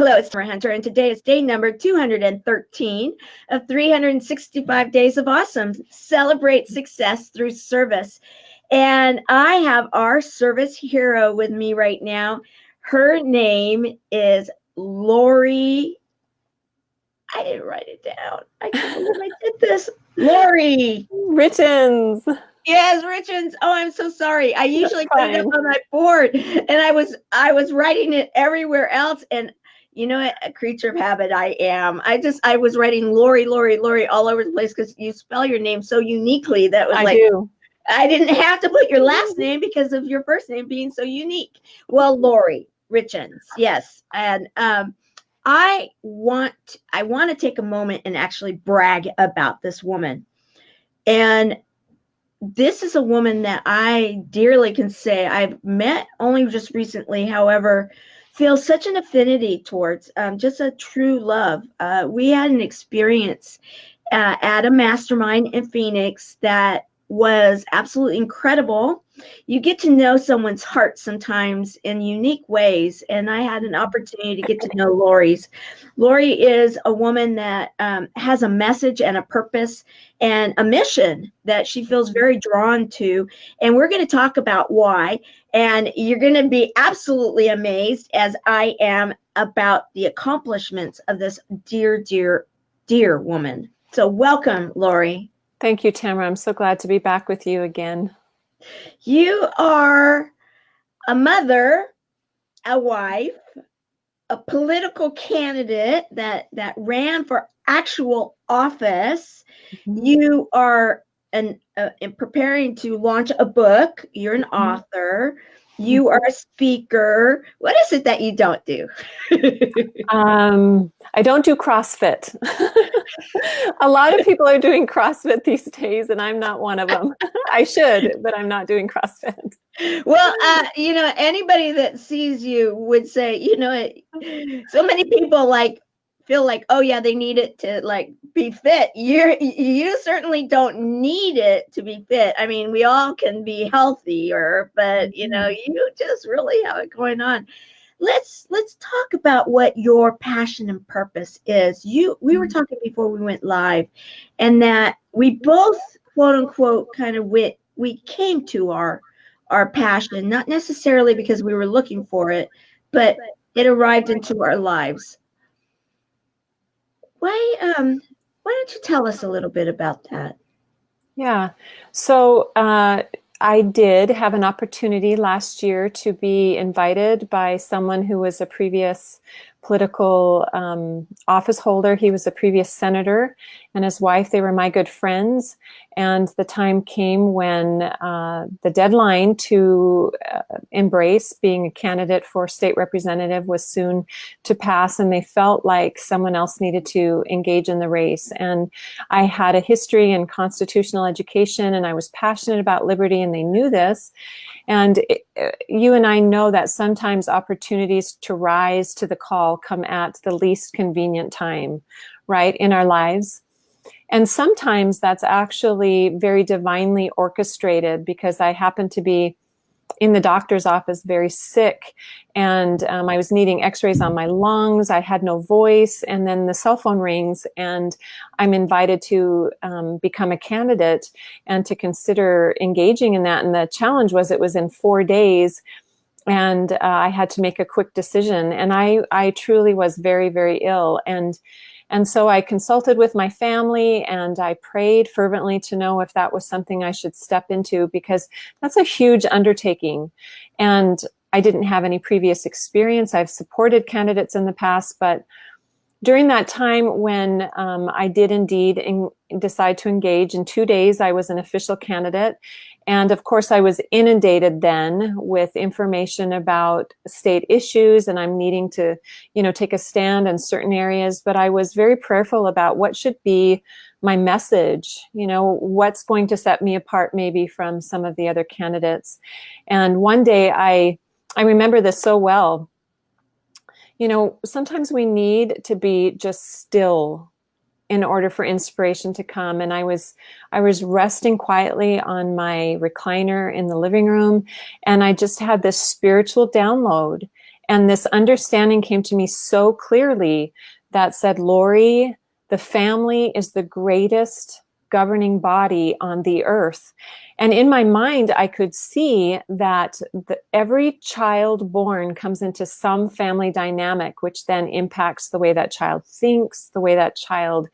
Hello, it's Summer Hunter, and today is day number 213 of 365 Days of Awesome. Celebrate success through service. And I have our service hero with me right now. Her name is Lorrie. I didn't write it down. I can't believe I did this. Lorrie Richins. Yes, Richins. Oh, I'm so sorry. I usually put it up on my board, and I was writing it everywhere else. And you know what? A creature of habit I am. I was writing Lorrie all over the place because you spell your name so uniquely. That was I do. I didn't have to put your last name because of your first name being so unique. Well, Lorrie Richins, yes. And I want to take a moment and actually brag about this woman. And this is a woman that I dearly can say I've met only just recently, however, feel such an affinity towards, just a true love. We had an experience at a mastermind in Phoenix that was absolutely incredible. You get to know someone's heart sometimes in unique ways, and I had an opportunity to get to know Lorrie's. Lorrie is a woman that has a message and a purpose and a mission that she feels very drawn to, and we're going to talk about why, and you're going to be absolutely amazed, as I am, about the accomplishments of this dear woman. So welcome, Lorrie. Thank you, Tamara. I'm so glad to be back with you again. You are a mother, a wife, a political candidate that ran for actual office. Mm-hmm. You are preparing to launch a book. You're an author. You are a speaker. What is it that you don't do? I don't do CrossFit. A lot of people are doing CrossFit these days, and I'm not one of them. I should, but I'm not doing CrossFit. Well, anybody that sees you would say, so many people feel like, oh yeah, they need it to be fit. You certainly don't need it to be fit. I mean, we all can be healthier, but you just really have it going on. Let's talk about what your passion and purpose is. We were talking before we went live, and that we both, quote unquote, we came to our passion, not necessarily because we were looking for it, but it arrived into our lives. Why don't you tell us a little bit about that? Yeah. So I did have an opportunity last year to be invited by someone who was a previous political office holder. He was a previous senator, and his wife, they were my good friends. And the time came when the deadline to embrace being a candidate for state representative was soon to pass, and they felt like someone else needed to engage in the race. And I had a history in constitutional education, and I was passionate about liberty, and they knew this. And you and I know that sometimes opportunities to rise to the call come at the least convenient time, right, in our lives. And sometimes that's actually very divinely orchestrated, because I happened to be in the doctor's office very sick, and I was needing x-rays on my lungs. I had no voice, and then the cell phone rings, and I'm invited to become a candidate and to consider engaging in that. And the challenge was it was in 4 days, and I had to make a quick decision. And I truly was very, very ill. And so I consulted with my family, and I prayed fervently to know if that was something I should step into, because that's a huge undertaking. And I didn't have any previous experience. I've supported candidates in the past, but during that time when I did indeed decide to engage, in 2 days I was an official candidate. And of course, I was inundated then with information about state issues, and I'm needing to, take a stand in certain areas. But I was very prayerful about what should be my message, what's going to set me apart maybe from some of the other candidates. And one day I remember this so well. Sometimes we need to be just still in order for inspiration to come. And I was resting quietly on my recliner in the living room, and I just had this spiritual download. And this understanding came to me so clearly that said, Lorrie, the family is the greatest governing body on the earth. And in my mind, I could see that every child born comes into some family dynamic, which then impacts the way that child thinks, the way that child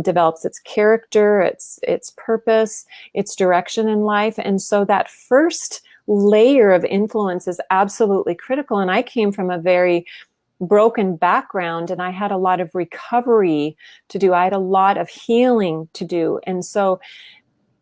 develops its character, its purpose, its direction in life. And so that first layer of influence is absolutely critical. And I came from a very broken background, and I had a lot of recovery to do. I had a lot of healing to do. And so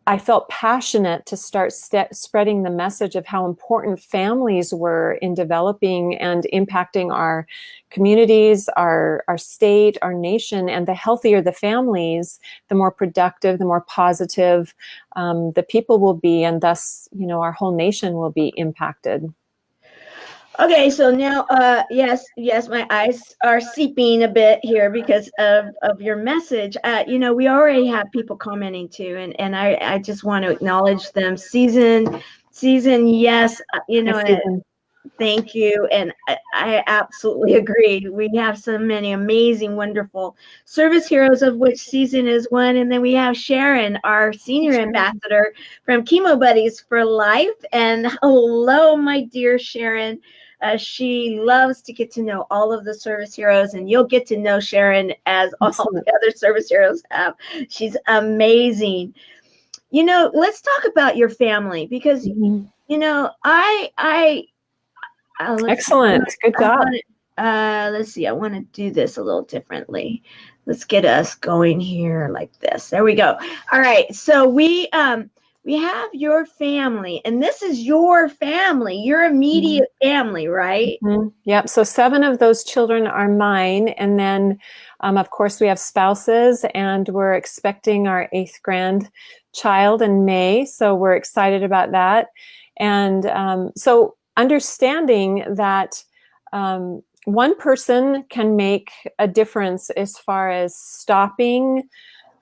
I felt passionate to start spreading the message of how important families were in developing and impacting our communities, our state, our nation. And the healthier the families, the more productive, the more positive the people will be. And thus, our whole nation will be impacted. Okay, so now, yes, my eyes are seeping a bit here because of your message. We already have people commenting too, and I just want to acknowledge them. Season, yes, thank you, and I absolutely agree. We have so many amazing, wonderful service heroes, of which Season is one, and then we have Sharon, our senior ambassador from Chemo Buddies for Life. And hello, my dear Sharon. She loves to get to know all of the service heroes, and you'll get to know Sharon as all the other service heroes have. She's amazing. Let's talk about your family, because Excellent. Good job. Let's see. I want to do this a little differently. Let's get us going here like this. There we go. All right. So we have your family, and this is your family, your immediate family, right? Yep. So 7 of those children are mine. And then, of course, we have spouses, and we're expecting our 8th grandchild in May. So we're excited about that. And so understanding that one person can make a difference as far as stopping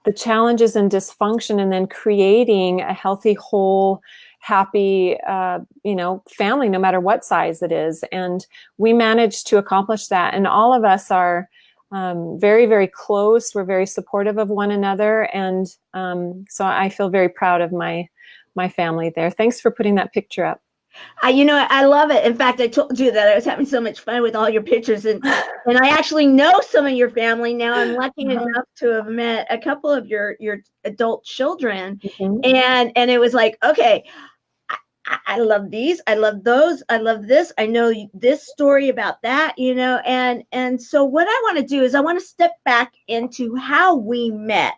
the challenges and dysfunction, and then creating a healthy, whole, happy, family, no matter what size it is. And we managed to accomplish that. And all of us are very, very close. We're very supportive of one another. And so I feel very proud of my family there. Thanks for putting that picture up. I love it. In fact, I told you that I was having so much fun with all your pictures, and I actually know some of your family now. I'm lucky enough to have met a couple of your adult children, and it was like, okay, I love these, I love those, I love this, I know this story about that, and so what I want to do is I want to step back into how we met,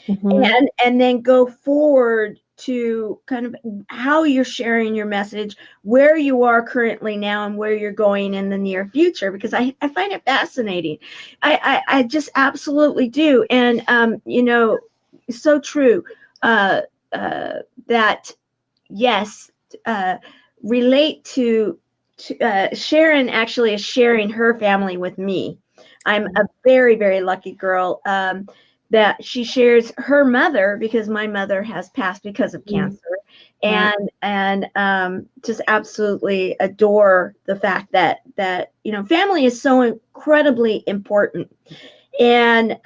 and then go forward to kind of how you're sharing your message, where you are currently now, and where you're going in the near future, because I find it fascinating. I just absolutely do. And, so true that, yes, relate to Sharon actually is sharing her family with me. I'm a very, very lucky girl. That she shares her mother, because my mother has passed because of cancer, and just absolutely adore the fact that family is so incredibly important. And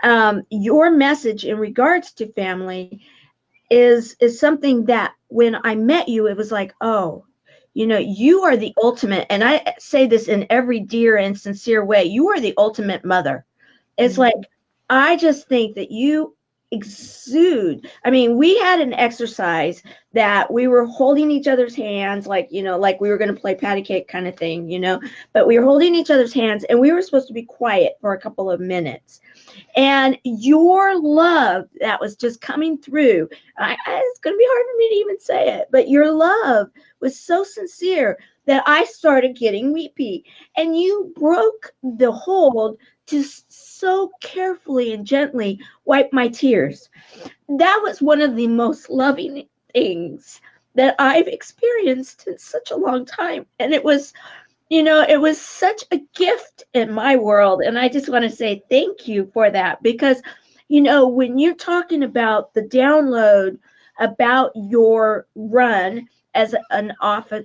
your message in regards to family is something that when I met you, it was like, oh, you are the ultimate, and I say this in every dear and sincere way, you are the ultimate mother. It's like, I just think that you exude. I mean, we had an exercise that we were holding each other's hands, like we were going to play patty cake kind of thing, but we were holding each other's hands, and we were supposed to be quiet for a couple of minutes. And your love that was just coming through, it's going to be hard for me to even say it, but your love was so sincere that I started getting weepy, and you broke the hold to so carefully and gently wipe my tears. That was one of the most loving things that I've experienced in such a long time. And it was, it was such a gift in my world. And I just want to say thank you for that, because, when you're talking about the download about your run as an office,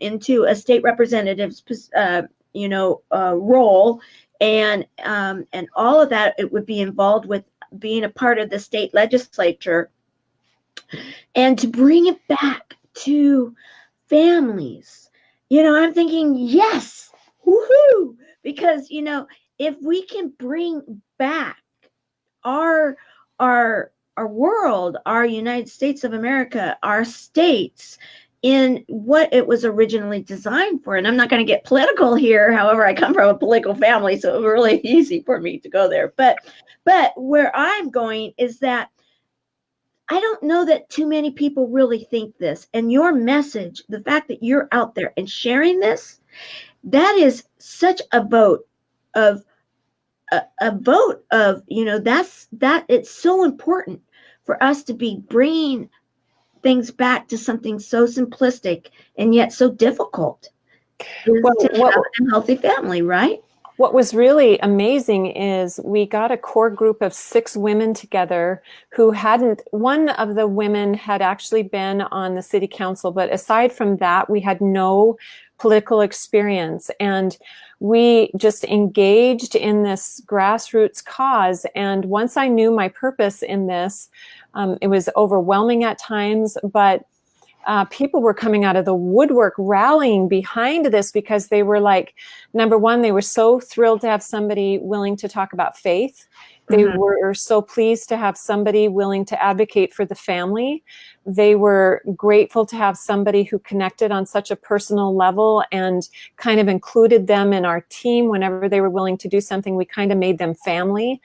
into a state representative's role, and all of that. It would be involved with being a part of the state legislature, and to bring it back to families. I'm thinking, yes, woohoo, because if we can bring back our world, our United States of America, our states, in what it was originally designed for. And I'm not going to get political here. However, I come from a political family, so it was really easy for me to go there. But where I'm going is that I don't know that too many people really think this. And your message, the fact that you're out there and sharing this, that is such a vote of that it's so important for us to be bringing things back to something so simplistic and yet so difficult, to have a healthy family, right? What was really amazing is we got a core group of 6 women together who one of the women had actually been on the city council, but aside from that, we had no political experience. And we just engaged in this grassroots cause. And once I knew my purpose in this, it was overwhelming at times, but people were coming out of the woodwork rallying behind this, because they were like, number one, they were so thrilled to have somebody willing to talk about faith. They were so pleased to have somebody willing to advocate for the family. They were grateful to have somebody who connected on such a personal level and kind of included them in our team. Whenever they were willing to do something, we kind of made them family.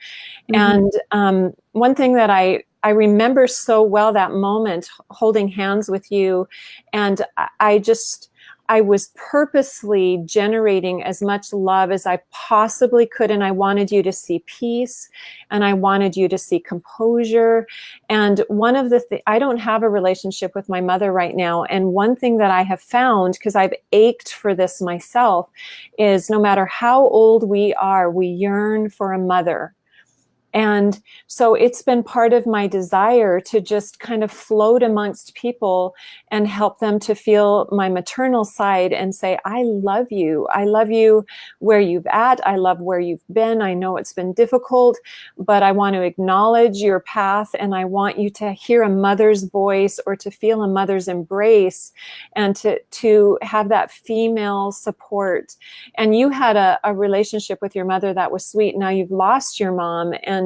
And one thing that I remember so well, that moment holding hands with you, and I was purposely generating as much love as I possibly could. And I wanted you to see peace, and I wanted you to see composure. And one of I don't have a relationship with my mother right now. And one thing that I have found, because I've ached for this myself, is no matter how old we are, we yearn for a mother. And so it's been part of my desire to just kind of float amongst people and help them to feel my maternal side and say, I love you. I love you where you've at. I love where you've been. I know it's been difficult, but I want to acknowledge your path, and I want you to hear a mother's voice or to feel a mother's embrace, and to have that female support. And you had a relationship with your mother that was sweet. Now you've lost your mom, and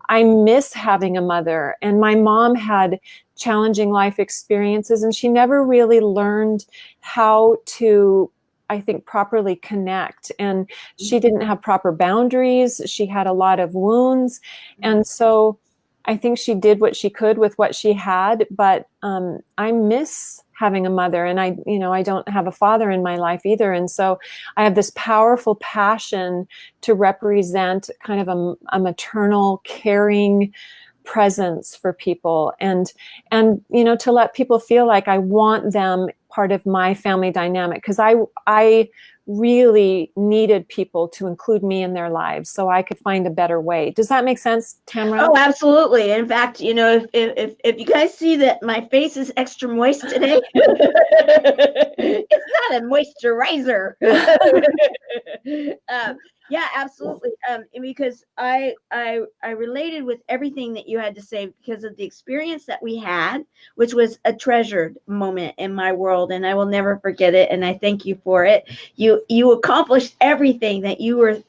I miss having a mother. And my mom had challenging life experiences, and she never really learned how to, I think, properly connect. And she didn't have proper boundaries. She had a lot of wounds. And so I think she did what she could with what she had, but I miss having a mother, and I don't have a father in my life either. And so I have this powerful passion to represent kind of a maternal, caring presence for people, and to let people feel like I want them part of my family dynamic, because I really needed people to include me in their lives so I could find a better way. Does that make sense, Tamara? Oh, absolutely. In fact, if you guys see that my face is extra moist today, it's not a moisturizer. Yeah, absolutely. Because I related with everything that you had to say because of the experience that we had, which was a treasured moment in my world, and I will never forget it. And I thank you for it. You accomplished everything that you were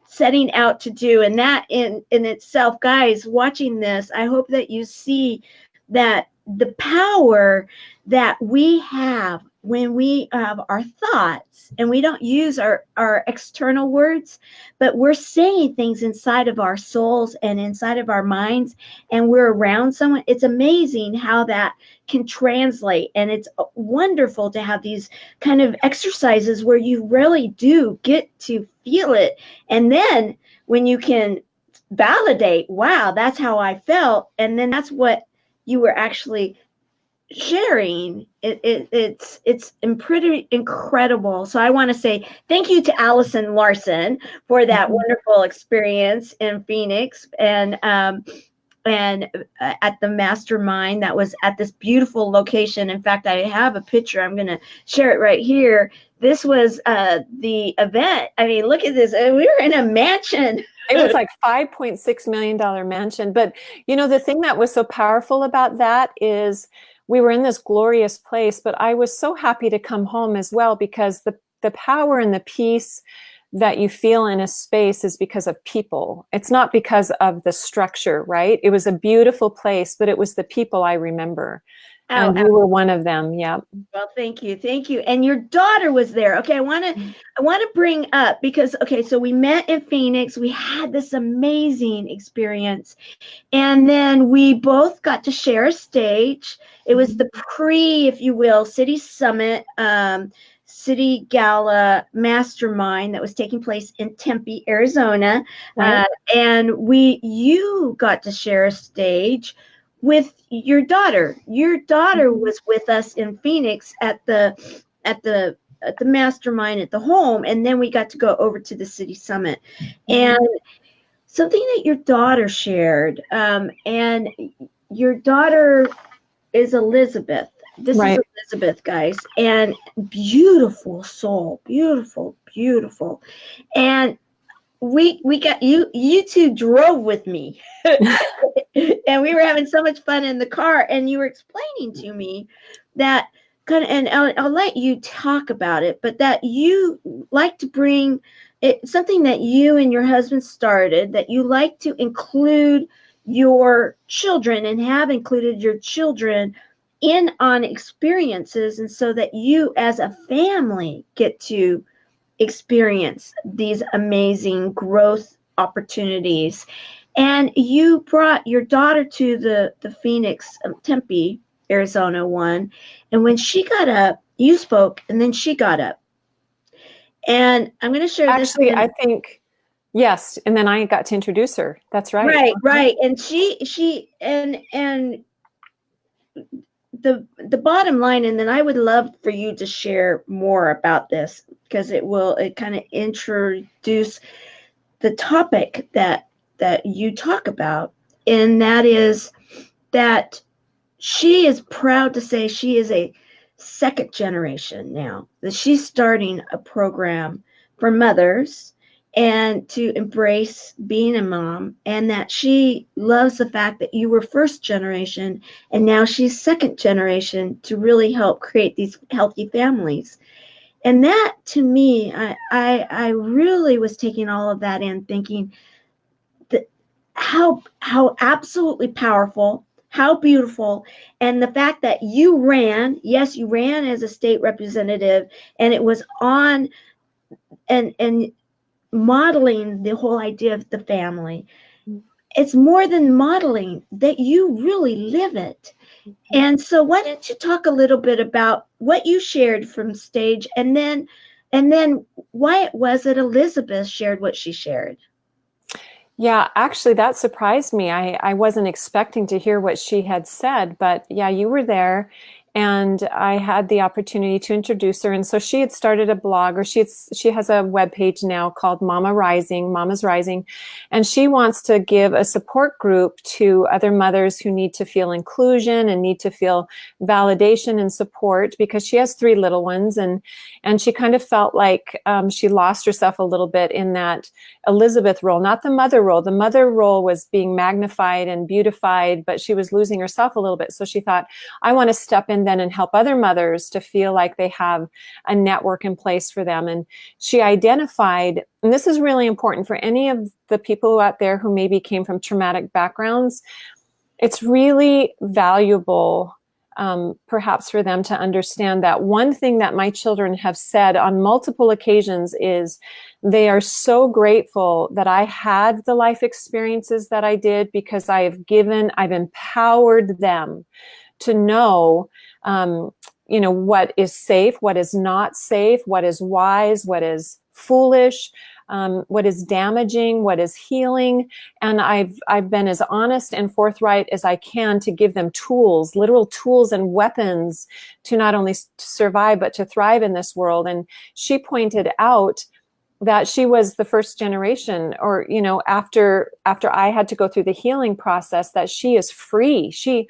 setting out to do, and that in itself, guys, watching this, I hope that you see that the power that we have when we have our thoughts and we don't use our external words, but we're saying things inside of our souls and inside of our minds, and we're around someone. It's amazing how that can translate. And it's wonderful to have these kind of exercises where you really do get to feel it. And then when you can validate, wow, that's how I felt, and then that's what you were actually sharing, it's pretty incredible. So I want to say thank you to Allison Larson for that wonderful experience in Phoenix, and and at the mastermind that was at this beautiful location. In fact, I have a picture. I'm going to share it right here. This was the event. I mean, look at this. We were in a mansion. It was like $5.6 million mansion. But, you know, the thing that was so powerful about that is we were in this glorious place, but I was so happy to come home as well, because the power and the peace that you feel in a space is because of people. It's not because of the structure, right? It was a beautiful place, but it was the people I remember. And you were one of them. Yeah. Well, thank you. Thank you. And your daughter was there. Okay. I want to bring up, because, okay, so we met in Phoenix. We had this amazing experience. And then we both got to share a stage. It was the if you will, City Summit, City Gala Mastermind that was taking place in Tempe, Arizona. Right. And you got to share a stage with your daughter. Your daughter was with us in Phoenix at the mastermind at the home, and then we got to go over to the City Summit. And something that your daughter shared, and your daughter is Elizabeth. This is Elizabeth, guys, and beautiful soul, beautiful, beautiful. And we got you two drove with me and we were having so much fun in the car, and you were explaining to me that and I'll let you talk about it, but that you like to bring it, something that you and your husband started, that you like to include your children and have included your children in on experiences, and so that you as a family get to experience these amazing growth opportunities. And you brought your daughter to the Phoenix, Tempe, Arizona one. And when she got up, you spoke, and then she got up. And I'm going to share this. Actually, I think, yes. And then I got to introduce her. That's right. Right, right. And she and the bottom line, and then I would love for you to share more about this, because it kind of introduce the topic that you talk about, and that is that she is proud to say she is a second generation now, that she's starting a program for mothers and to embrace being a mom, and that she loves the fact that you were first generation and now she's second generation to really help create these healthy families. And that, to me, I really was taking all of that in, thinking that how absolutely powerful, how beautiful, and the fact that you ran as a state representative, and it was on and modeling the whole idea of the family. It's more than modeling, that you really live it. And so why don't you talk a little bit about what you shared from stage, and then why it was that Elizabeth shared what she shared? Yeah, actually, that surprised me. I wasn't expecting to hear what she had said, but yeah, you were there, and I had the opportunity to introduce her. And so she had started a blog, or she has a webpage now called Momma Rising, Momma's Rising, and she wants to give a support group to other mothers who need to feel inclusion and need to feel validation and support, because she has 3 little ones, and she kind of felt like she lost herself a little bit in that Elizabeth role, not the mother role. The mother role was being magnified and beautified, but she was losing herself a little bit. So she thought, I want to step in then and help other mothers to feel like they have a network in place for them. And she identified, and this is really important for any of the people out there who maybe came from traumatic backgrounds, it's really valuable perhaps for them to understand that one thing that my children have said on multiple occasions is they are so grateful that I had the life experiences that I did, because I've empowered them to know, what is safe, what is not safe, what is wise, what is foolish, what is damaging, what is healing. And I've been as honest and forthright as I can to give them tools, literal tools and weapons to not only survive, but to thrive in this world. And she pointed out that she was the first generation, or, you know, after I had to go through the healing process, that she is free. She,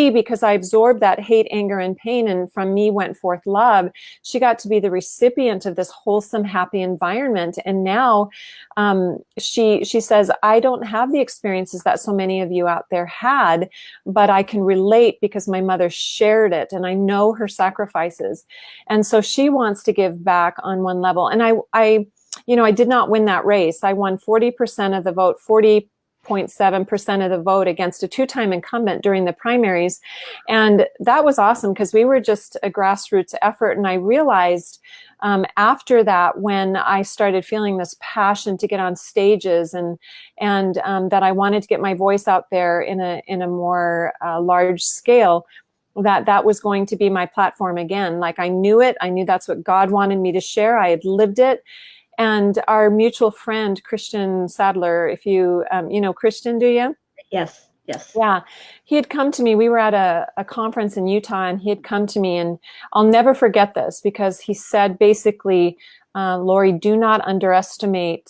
because I absorbed that hate, anger, and pain, and from me went forth love, she got to be the recipient of this wholesome, happy environment. And now she says, I don't have the experiences that so many of you out there had, but I can relate because my mother shared it and I know her sacrifices. And so she wants to give back on one level. And I you know, I did not win that race. I won 40% of the vote, 40.7% of the vote against a two-time incumbent during the primaries. And that was awesome because we were just a grassroots effort. And I realized after that, when I started feeling this passion to get on stages and that I wanted to get my voice out there in a more large scale, that was going to be my platform again. Like I knew it. I knew that's what God wanted me to share. I had lived it. And our mutual friend, Christian Sadler, if you, you know Christian, do you? Yes, yes. Yeah. He had come to me. We were at a conference in Utah, and he had come to me, and I'll never forget this because he said basically, Lorrie, do not underestimate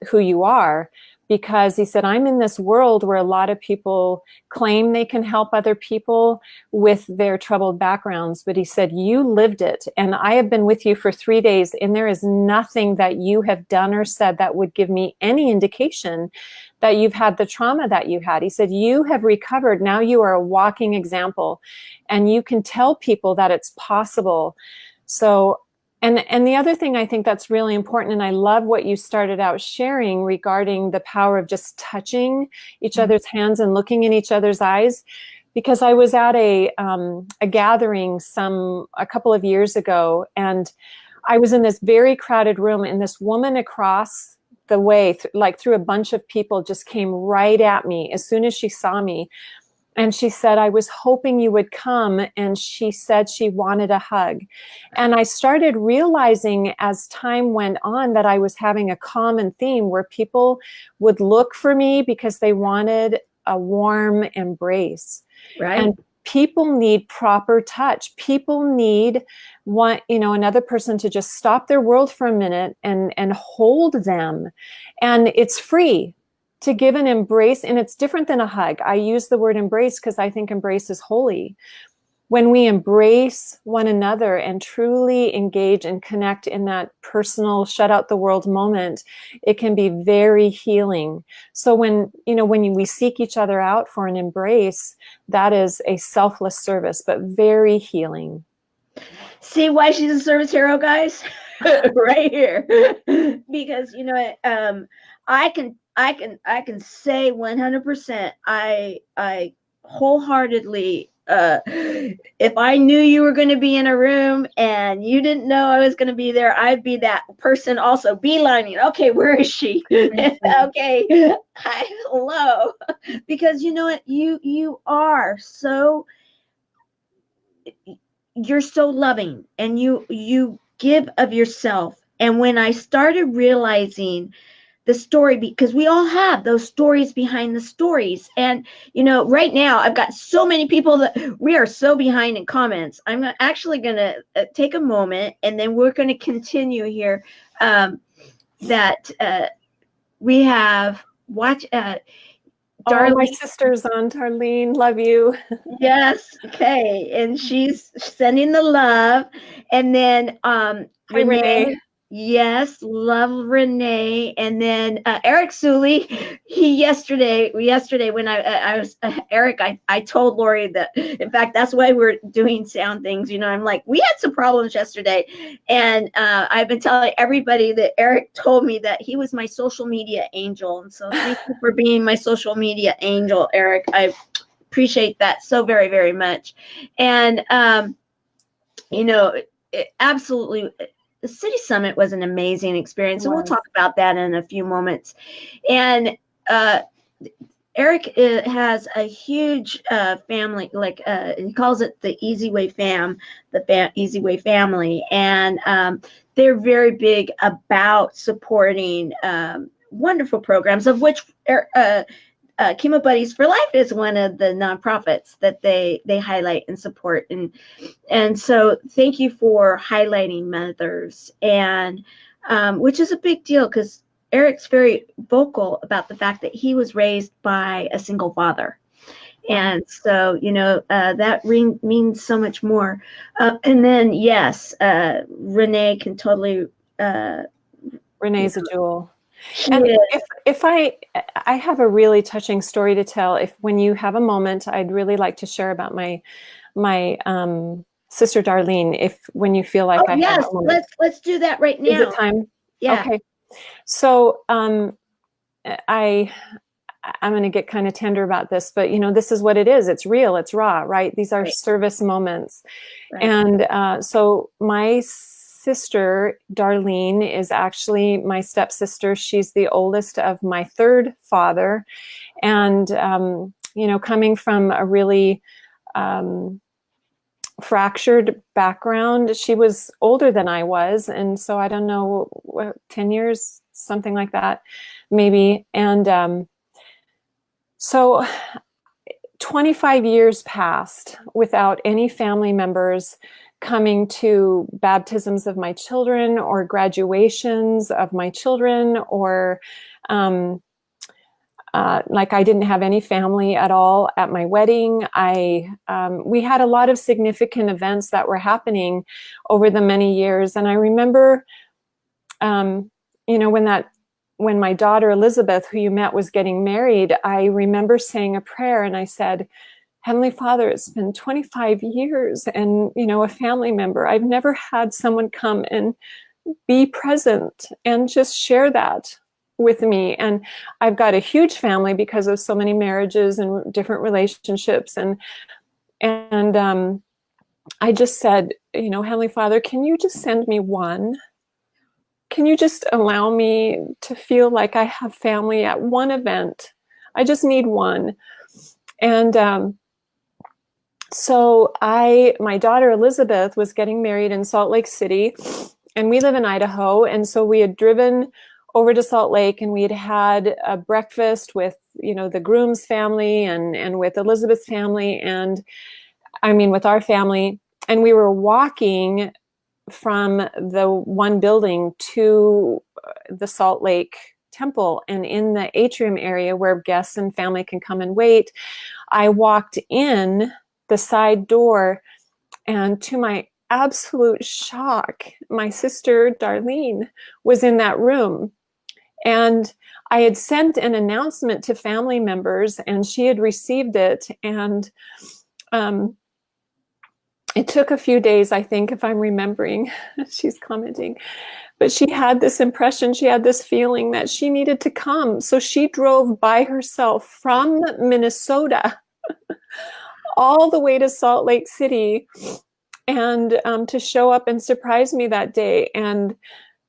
who you are. Because he said, I'm in this world where a lot of people claim they can help other people with their troubled backgrounds. But he said, you lived it. And I have been with you for 3 days. And there is nothing that you have done or said that would give me any indication that you've had the trauma that you had. He said, you have recovered. Now you are a walking example. And you can tell people that it's possible. So and the other thing I think that's really important, and I love what you started out sharing regarding the power of just touching each other's hands and looking in each other's eyes, because I was at a gathering a couple of years ago, and I was in this very crowded room, and this woman across the way, like through a bunch of people, just came right at me as soon as she saw me. And she said, I was hoping you would come. And she said she wanted a hug. And I started realizing as time went on that I was having a common theme where people would look for me because they wanted a warm embrace. Right. And people need proper touch. People need another person to just stop their world for a minute and hold them. And it's free to give an embrace, and it's different than a hug. I use the word embrace because I think embrace is holy. When we embrace one another and truly engage and connect in that personal shut out the world moment, it can be very healing. So when we seek each other out for an embrace, that is a selfless service, but very healing. See why she's a service hero, guys? Right here. Because I can say 100%. I wholeheartedly, if I knew you were going to be in a room and you didn't know I was going to be there, I'd be that person also beelining. Okay, where is she? Okay, hi, hello. Because you know what, you are so, you're so loving, and you give of yourself. And when I started realizing the story, because we all have those stories behind the stories. And, right now I've got so many people that we are so behind in comments. I'm actually going to take a moment, and then we're going to continue here. We have Darlene. My sister's on, Darlene. Love you. Yes. Okay. And she's sending the love. And then Renee. Yes, love Renee. And then Eric Sully, yesterday when I was Eric, I told Lorrie that, in fact, that's why we're doing sound things. I'm like, we had some problems yesterday. And I've been telling everybody that Eric told me that he was my social media angel. And so thank you for being my social media angel, Eric. I appreciate that so very, very much. And, absolutely, the City Summit was an amazing experience, and we'll talk about that in a few moments. And Eric has a huge family, like he calls it the Easy Way Fam, Easy Way family, and they're very big about supporting wonderful programs, of which Chemo Buddies for Life is one of the nonprofits that they highlight and support. And so thank you for highlighting mothers. And which is a big deal because Eric's very vocal about the fact that he was raised by a single father. And so, that means so much more. And then, yes, Renee can totally. Renee's a jewel. And if I have a really touching story to tell, when you have a moment, I'd really like to share about my sister Darlene, when you feel like I have a moment. Let's do that right now. Is it time? Yeah. Okay. So I'm going to get kind of tender about this, but this is what it is. It's real. It's raw, right? These are service moments. Right. And so my sister, Darlene, is actually my stepsister. She's the oldest of my third father. And, coming from a really fractured background, she was older than I was. And so I don't know, 10 years, something like that, maybe. And so 25 years passed without any family members coming to baptisms of my children or graduations of my children, or like I didn't have any family at all at my wedding. We had a lot of significant events that were happening over the many years. And I remember, when my daughter Elizabeth, who you met, was getting married, I remember saying a prayer and I said, Heavenly Father, it's been 25 years and, a family member. I've never had someone come and be present and just share that with me. And I've got a huge family because of so many marriages and different relationships. And I just said, Heavenly Father, can you just send me one? Can you just allow me to feel like I have family at one event? I just need one. And so my daughter Elizabeth was getting married in Salt Lake City, and we live in Idaho. And so we had driven over to Salt Lake, and we had a breakfast with, the groom's family and with Elizabeth's family, and with our family. And we were walking from the one building to the Salt Lake Temple, and in the atrium area where guests and family can come and wait, I walked in the side door, and to my absolute shock, my sister Darlene was in that room. And I had sent an announcement to family members, and she had received it. And it took a few days, I think, if I'm remembering, she's commenting, but she had this impression, she had this feeling that she needed to come. So she drove by herself from Minnesota all the way to Salt Lake City and to show up and surprise me that day. And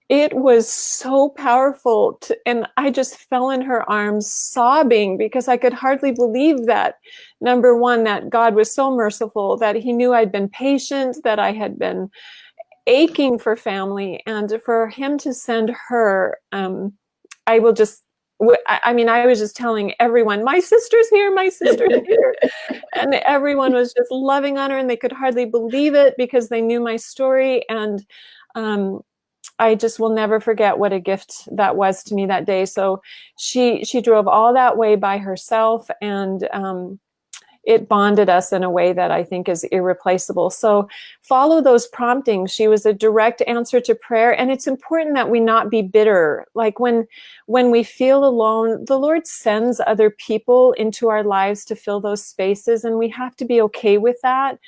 it was so powerful. And I just fell in her arms sobbing because I could hardly believe that, number one, that God was so merciful, that he knew I'd been patient, that I had been aching for family, and for him to send her. I was just telling everyone, my sister's here, my sister's here. And everyone was just loving on her, and they could hardly believe it because they knew my story. And I just will never forget what a gift that was to me that day. So she drove all that way by herself, and it bonded us in a way that I think is irreplaceable. So follow those promptings. She was a direct answer to prayer. And it's important that we not be bitter. Like when we feel alone, the Lord sends other people into our lives to fill those spaces. And we have to be okay with that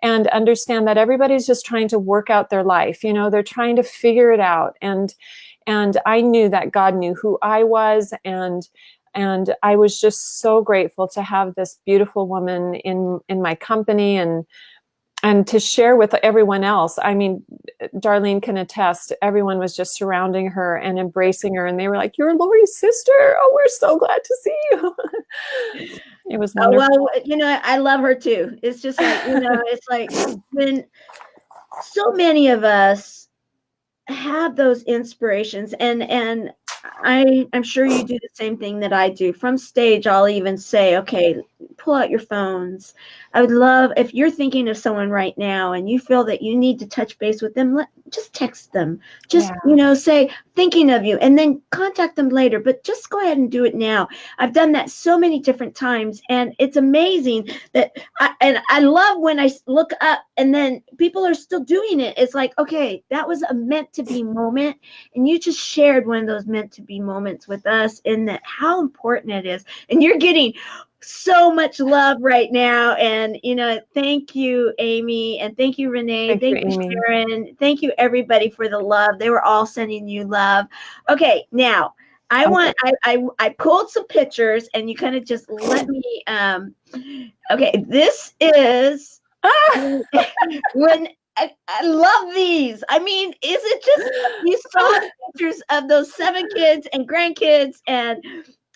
and understand that everybody's just trying to work out their life. They're trying to figure it out. And I knew that God knew who I was, and I was just so grateful to have this beautiful woman in my company and to share with everyone else. Darlene can attest, everyone was just surrounding her and embracing her, and they were like, "You're Lorrie's sister? Oh, we're so glad to see you." It was wonderful. Well, I love her too. It's just like, it's like when so many of us have those inspirations, and I'm sure you do the same thing that I do. From stage, I'll even say, okay, pull out your phones. I would love, if you're thinking of someone right now and you feel that you need to touch base with them, just text them. Just, say, thinking of you, and then contact them later. But just go ahead and do it now. I've done that so many different times, and it's amazing that, I love when I look up and then people are still doing it. It's like, okay, that was a meant to be moment. And you just shared one of those meant to be moments with us, in that how important it is. And you're getting so much love right now. And, thank you, Amy. And thank you, Renee. Thank you, Amy. Sharon. Thank you, everybody, for the love. They were all sending you love. Okay, now I pulled some pictures, and you kind of just let me, okay, this is when I love these. I mean, is it just, you saw the pictures of those 7 kids and grandkids, and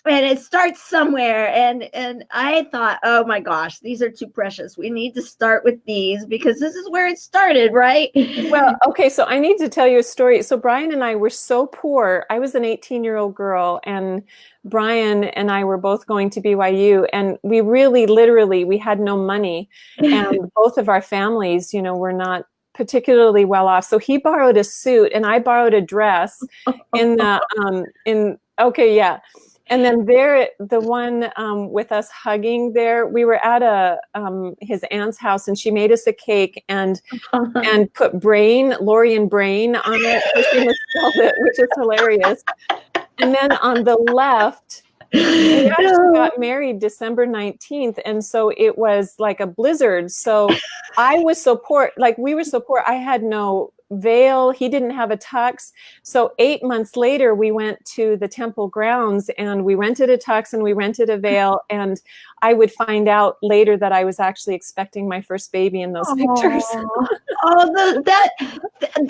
it starts somewhere, and I thought, oh my gosh, these are too precious. We need to start with these because this is where it started, right? Well, okay, so I need to tell you a story. So Brian and I were so poor. I was an 18-year-old girl, and Brian and I were both going to BYU, and we really, literally, we had no money, and both of our families, were not particularly well off. So he borrowed a suit, and I borrowed a dress in the okay, yeah. And then there, the one with us hugging there, we were at his aunt's house, and she made us a cake and put Lorrie and Brain on it. So she misspelled it, which is hilarious. And then on the left, we actually got married December 19th. And so it was like a blizzard. So I was so poor, like we were so poor. I had no veil. He didn't have a tux. So 8 months later, we went to the temple grounds, and we rented a tux and we rented a veil. And I would find out later that I was actually expecting my first baby in those pictures.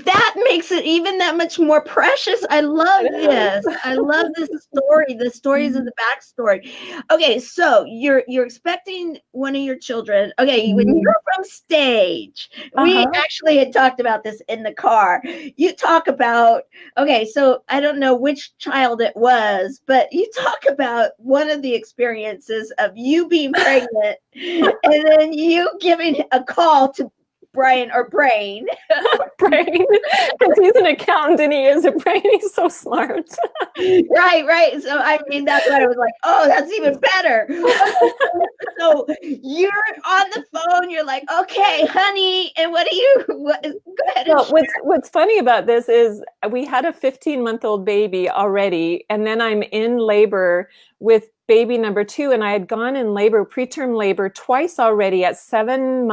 That makes it even that much more precious. I love this. I love this story. The stories of the backstory. Okay, so you're expecting one of your children. Okay, when you're from stage, we actually had talked about this in the car. You talk about, okay, so I don't know which child it was, but you talk about one of the experiences of you being pregnant and then you giving a call to Brian or Brain. Brain, because he's an accountant and he is a brain. He's so smart. Right. So I mean, that's why I was like, oh, that's even better. So you're on the phone. You're like, okay, honey, and go ahead. Well, what's funny about this is we had a 15-month-old baby already, and then I'm in labor with baby number 2, and I had gone in labor, preterm labor, twice already at 7.5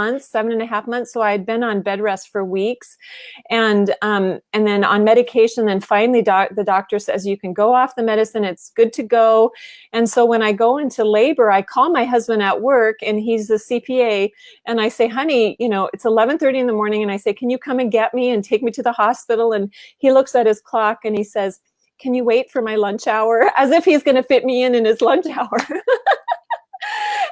months. So I had been on bed rest for weeks, and then on medication. And finally, the doctor says you can go off the medicine; it's good to go. And so when I go into labor, I call my husband at work, and he's the CPA, and I say, "Honey, it's 11:30 in the morning," and I say, "Can you come and get me and take me to the hospital?" And he looks at his clock and he says, "Can you wait for my lunch hour?" As if he's going to fit me in his lunch hour.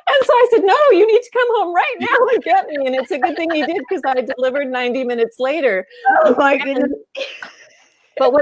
And so I said, "No, you need to come home right now and get me." And it's a good thing he did, because I delivered 90 minutes later. Oh my goodness. But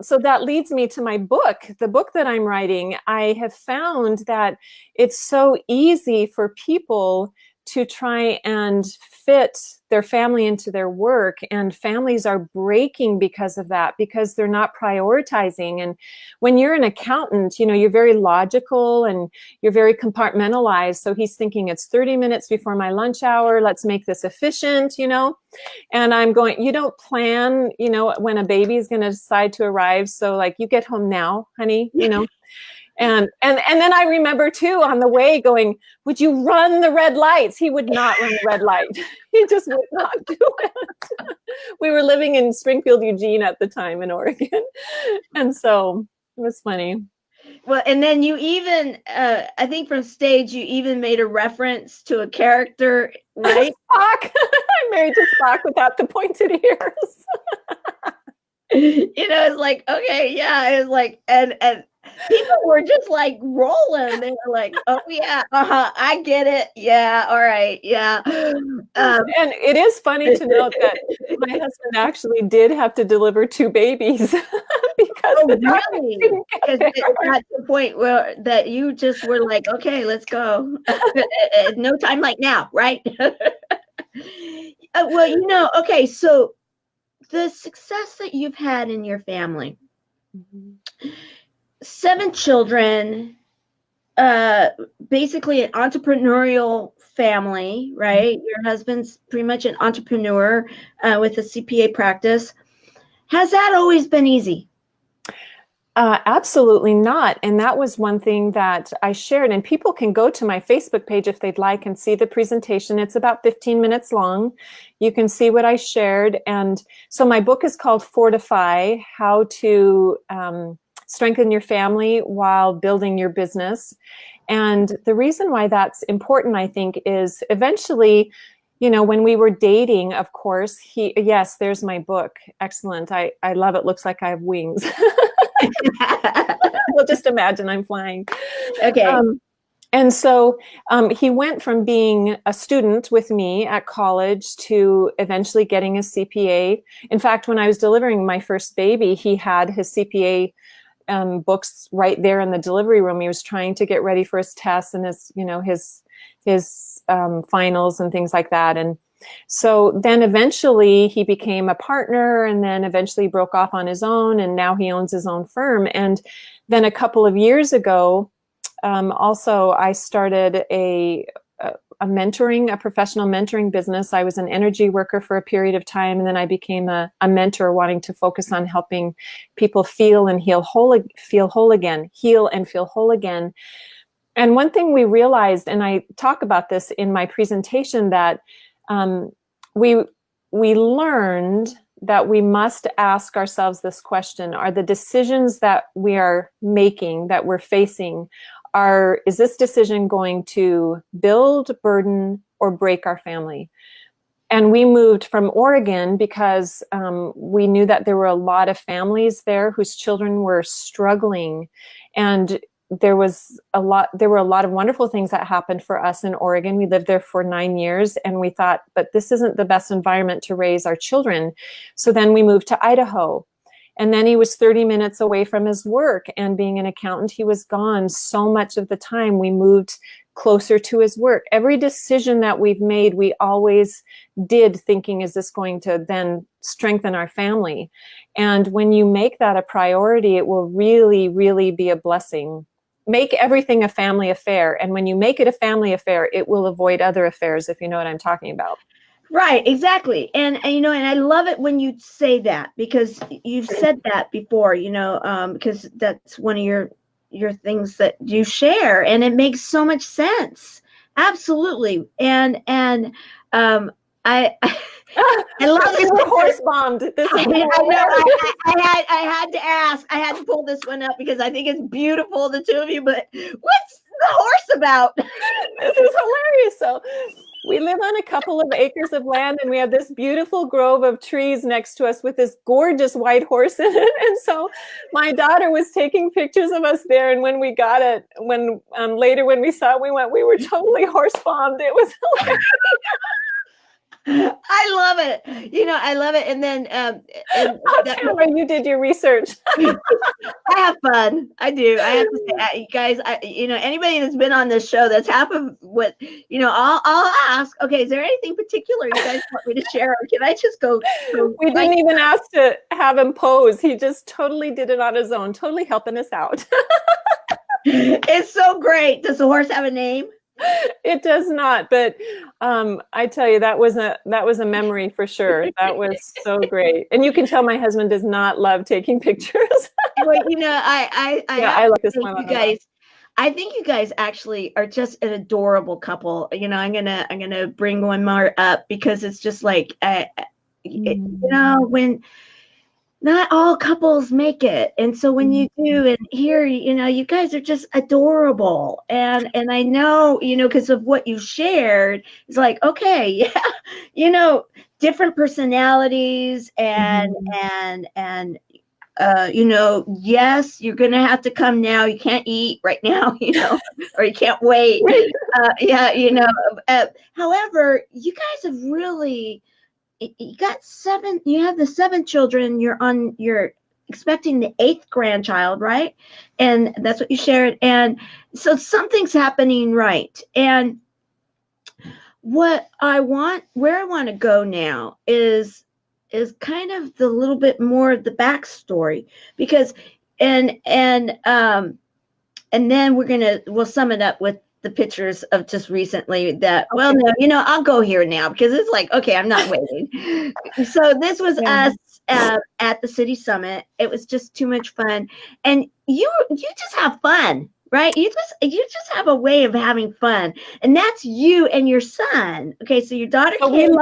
so that leads me to my book, the book that I'm writing. I have found that it's so easy for people to try and fit their family into their work, and families are breaking because of that, because they're not prioritizing. And when you're an accountant, you're very logical and you're very compartmentalized. So he's thinking, it's 30 minutes before my lunch hour, let's make this efficient, and I'm going, you don't plan, when a baby is going to decide to arrive. So like, you get home now, honey, And then I remember too, on the way, going, would you run the red lights? He would not run the red light. He just would not do it. We were living in Springfield, Eugene at the time, in Oregon. And so it was funny. Well, and then you even, I think from stage, you even made a reference to a character, right? Spock. I'm married to Spock without the pointed ears. It's like, okay, yeah. It's like, and People were just like rolling. They were like, "Oh yeah, I get it. Yeah, all right, yeah." And it is funny to note that my husband actually did have to deliver 2 babies because Oh, the doctor really? didn't Because get it there. got to the point where that you just were like, "Okay, let's go." No time like now, right? Well, okay, so the success that you've had in your family, Mhm. 7 children, uh, basically an entrepreneurial family, right? Your husband's pretty much an entrepreneur with a CPA practice. Has that always been easy? Absolutely not. And that was one thing that I shared. And people can go to my Facebook page if they'd like and see the presentation. It's about 15 minutes long. You can see what I shared. And so my book is called Fortify: How to Strengthen Your Family While Building Your Business. And the reason why that's important, I think, is eventually, when we were dating, of course, yes, there's my book. Excellent. I love it. Looks like I have wings. Well, just imagine I'm flying. Okay. And so he went from being a student with me at college to eventually getting his CPA. In fact, when I was delivering my first baby, he had his CPA books right there in the delivery room. He was trying to get ready for his tests and his finals and things like that. And so then eventually he became a partner, and then eventually broke off on his own, and now he owns his own firm. And then a couple of years ago, also I started a professional mentoring business. I was an energy worker for a period of time, and then I became a mentor, wanting to focus on helping people feel and feel whole again. And one thing we realized, and I talk about this in my presentation, that we learned that we must ask ourselves this question: are the decisions that we are making, that we're facing, is this decision going to build, burden, or break our family? And we moved from Oregon because we knew that there were a lot of families there whose children were struggling, and there were a lot of wonderful things that happened for us in Oregon. We lived there for 9 years, and we thought, but this isn't the best environment to raise our children. So then we moved to Idaho. And then he was 30 minutes away from his work, and being an accountant, he was gone so much of the time. We moved closer to his work. Every decision that we've made, we always did thinking, is this going to then strengthen our family? And when you make that a priority, it will really, really be a blessing. Make everything a family affair. And when you make it a family affair, it will avoid other affairs, if you know what I'm talking about. Right, exactly. And and I love it when you say that, because you've said that before, because that's one of your things that you share, and it makes so much sense. Absolutely. And I I love We were horse bombed. This is I know. I had to ask. I had to pull this one up because I think it's beautiful, the two of you. But what's the horse about? This is hilarious. So we live on a couple of acres of land, and we have this beautiful grove of trees next to us with this gorgeous white horse in it. And so my daughter was taking pictures of us there. And when we got it, later when we saw it, we were totally horse bombed. It was hilarious. I love it. I love it. And then Tamara, you did your research. I have fun. I do. I have to say, you guys, anybody that's been on this show, that's half of what, I'll ask, okay, is there anything particular you guys want me to share? Or can I just go we didn't even ask to have him pose. He just totally did it on his own, totally helping us out. It's so great. Does the horse have a name? It does not, but I tell you, that was a memory for sure. That was so great, and you can tell my husband does not love taking pictures. Well, I like this one. You guys, I think you guys actually are just an adorable couple. I'm gonna bring one more up because it's just like, when not all couples make it, and so when you do, and here, you guys are just adorable, and I know, because of what you shared, it's like, okay, yeah, different personalities, and yes, you're going to have to come now. You can't eat right now, or you can't wait. Yeah, however, you guys have really, you got you have the 7 children. You're expecting the 8th grandchild, right? And that's what you shared. And so something's happening, right? And where I want to go now is kind of the little bit more of the backstory, because and then we'll sum it up with the pictures of just recently that, well, no, I'll go here now because it's like, okay, I'm not waiting. So this was us at the city summit. It was just too much fun. And you just have fun, right? You just have a way of having fun. And that's you and your son. Okay. So your daughter came.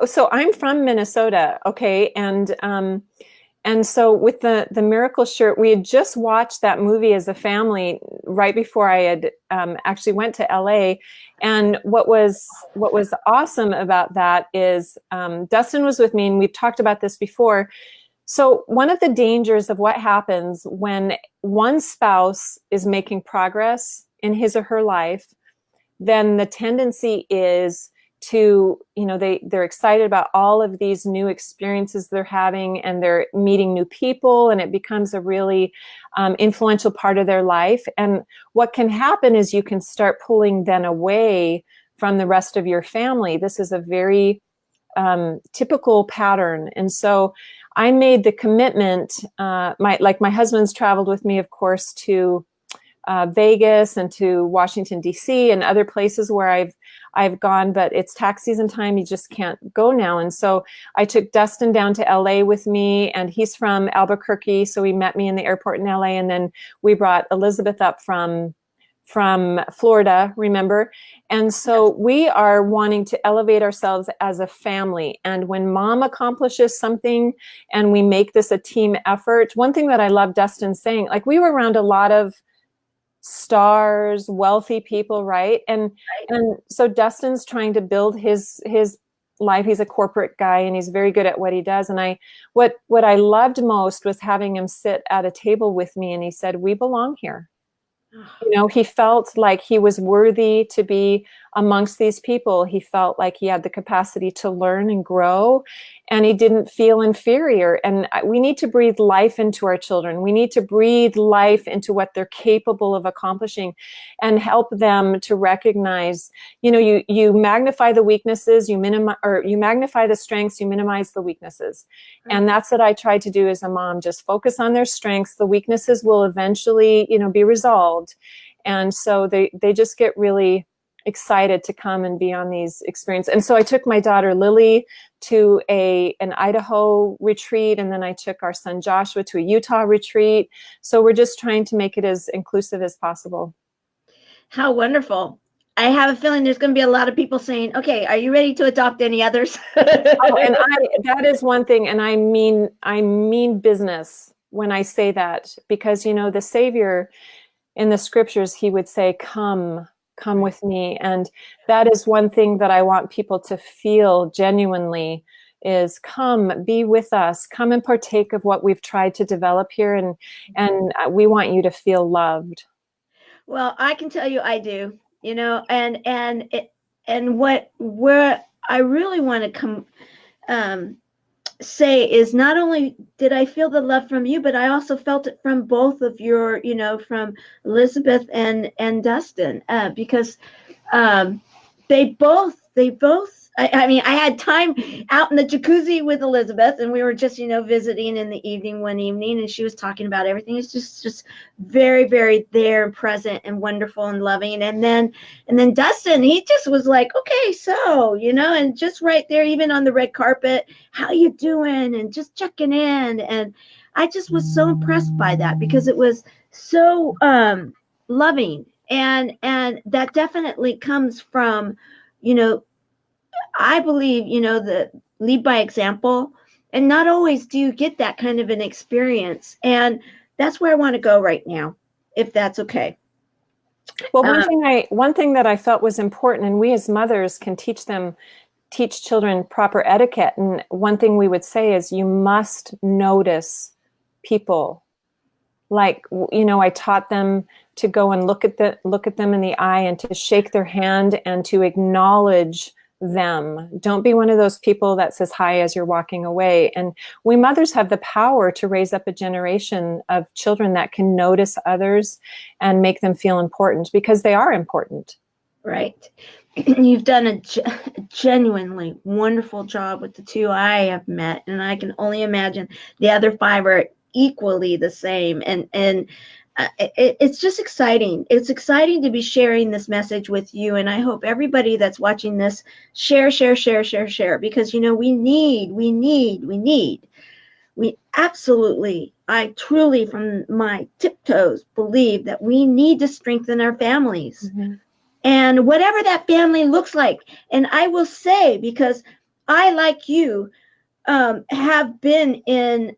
So I'm from Minnesota. Okay. And so with the Miracle Shirt, we had just watched that movie as a family right before I had actually went to LA. And what was awesome about that is Dustin was with me, and we've talked about this before. So one of the dangers of what happens when one spouse is making progress in his or her life, then the tendency is to, they're excited about all of these new experiences they're having, and they're meeting new people, and it becomes a really influential part of their life. And what can happen is you can start pulling then away from the rest of your family. This is a very typical pattern. And so I made the commitment, my husband's traveled with me, of course, to Vegas and to Washington, D.C. and other places where I've gone, but it's tax season time. You just can't go now. And so I took Dustin down to LA with me, and he's from Albuquerque. So he met me in the airport in LA. And then we brought Elizabeth up from Florida, remember? And so we are wanting to elevate ourselves as a family. And when mom accomplishes something and we make this a team effort, one thing that I love Dustin saying, like, we were around a lot of stars, wealthy people, right? And so Dustin's trying to build his life. He's a corporate guy, and he's very good at what he does. And what I loved most was having him sit at a table with me, and he said, "We belong here." He felt like he was worthy to be amongst these people. He felt like he had the capacity to learn and grow, and he didn't feel inferior. And we need to breathe life into our children. We need to breathe life into what they're capable of accomplishing, and help them to recognize, you magnify the weaknesses, you magnify the strengths, you minimize the weaknesses. And that's what I try to do as a mom, just focus on their strengths. The weaknesses will eventually, be resolved. And so they just get really excited to come and be on these experiences. And so I took my daughter Lily to an Idaho retreat, and then I took our son Joshua to a Utah retreat. So we're just trying to make it as inclusive as possible. How wonderful. I have a feeling there's going to be a lot of people saying, okay, are you ready to adopt any others? And that is one thing. And I mean business when I say that, because, the Savior in the scriptures, he would say, come with me. And that is one thing that I want people to feel genuinely is, come be with us, come and partake of what we've tried to develop here. And we want you to feel loved. Well, I can tell you, I do, and where I really want to say is, not only did I feel the love from you, but I also felt it from both of your, from Elizabeth and Dustin, because they both, I mean, I had time out in the jacuzzi with Elizabeth, and we were just, visiting in the evening one evening, and she was talking about everything. It's just very, very there and present and wonderful and loving. And then Dustin, he just was like, okay, so, and just right there, even on the red carpet, how you doing? And just checking in. And I just was so impressed by that, because it was so loving. And that definitely comes from, I believe, the lead by example, and not always do you get that kind of an experience. And that's where I want to go right now, if that's okay. Well, one thing that I felt was important, and we as mothers can teach children proper etiquette. And one thing we would say is, you must notice people. Like, I taught them to go and look at them in the eye and to shake their hand and to acknowledge them. Don't be one of those people that says hi as you're walking away. And we mothers have the power to raise up a generation of children that can notice others and make them feel important, because they are important. Right. You've done a genuinely wonderful job with the 2 I have met, and I can only imagine the other 5 are equally the same. And it's just exciting. It's exciting to be sharing this message with you, and I hope everybody that's watching this share, because we absolutely, I truly, from my tiptoes, believe that we need to strengthen our families. Mm-hmm. And whatever that family looks like. And I will say, because I, like you, have been in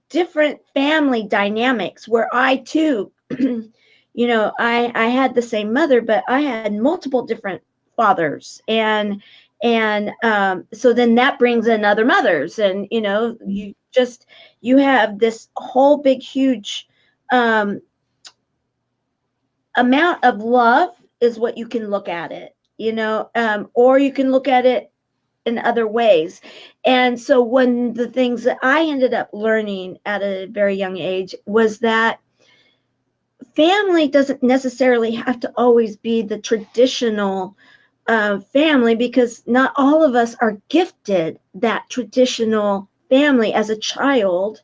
different family dynamics where I too, I had the same mother, but I had multiple different fathers. And so then that brings in other mothers. And, you have this whole big, huge amount of love is what you can look at it, or you can look at it in other ways. And so one of the things that I ended up learning at a very young age was that family doesn't necessarily have to always be the traditional family, because not all of us are gifted that traditional family as a child.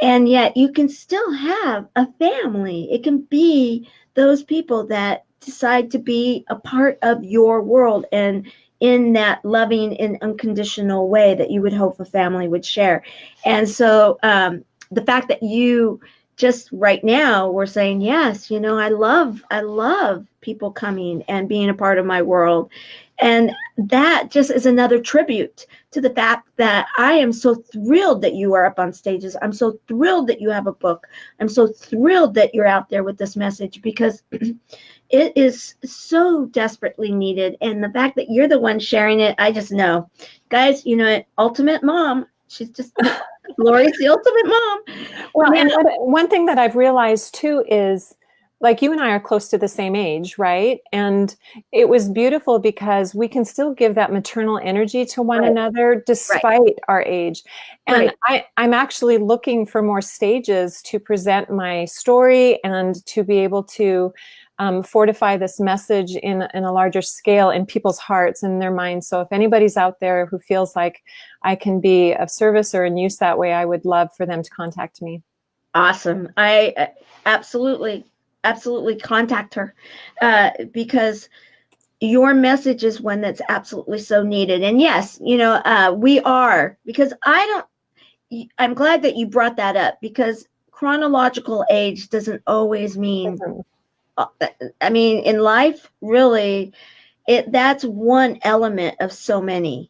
And yet you can still have a family. It can be those people that decide to be a part of your world, and in that loving and unconditional way that you would hope a family would share. And so the fact that you just right now were saying, yes, I love people coming and being a part of my world. And that just is another tribute to the fact that I am so thrilled that you are up on stages. I'm so thrilled that you have a book. I'm so thrilled that you're out there with this message, because it is so desperately needed. And the fact that you're the one sharing it, I just know. Guys, ultimate mom. She's just, Lorrie's the ultimate mom. Well, and one thing that I've realized too is, like, you and I are close to the same age, right? And it was beautiful because we can still give that maternal energy to one another despite our age. And I'm actually looking for more stages to present my story and to be able to fortify this message in a larger scale in people's hearts and their minds. So if anybody's out there who feels like I can be of service or in use that way, I would love for them to contact me. Awesome. I absolutely contact her, because your message is one that's absolutely so needed. And yes, we are, because I'm glad that you brought that up, because chronological age doesn't always mean, in life, really, that's one element of so many.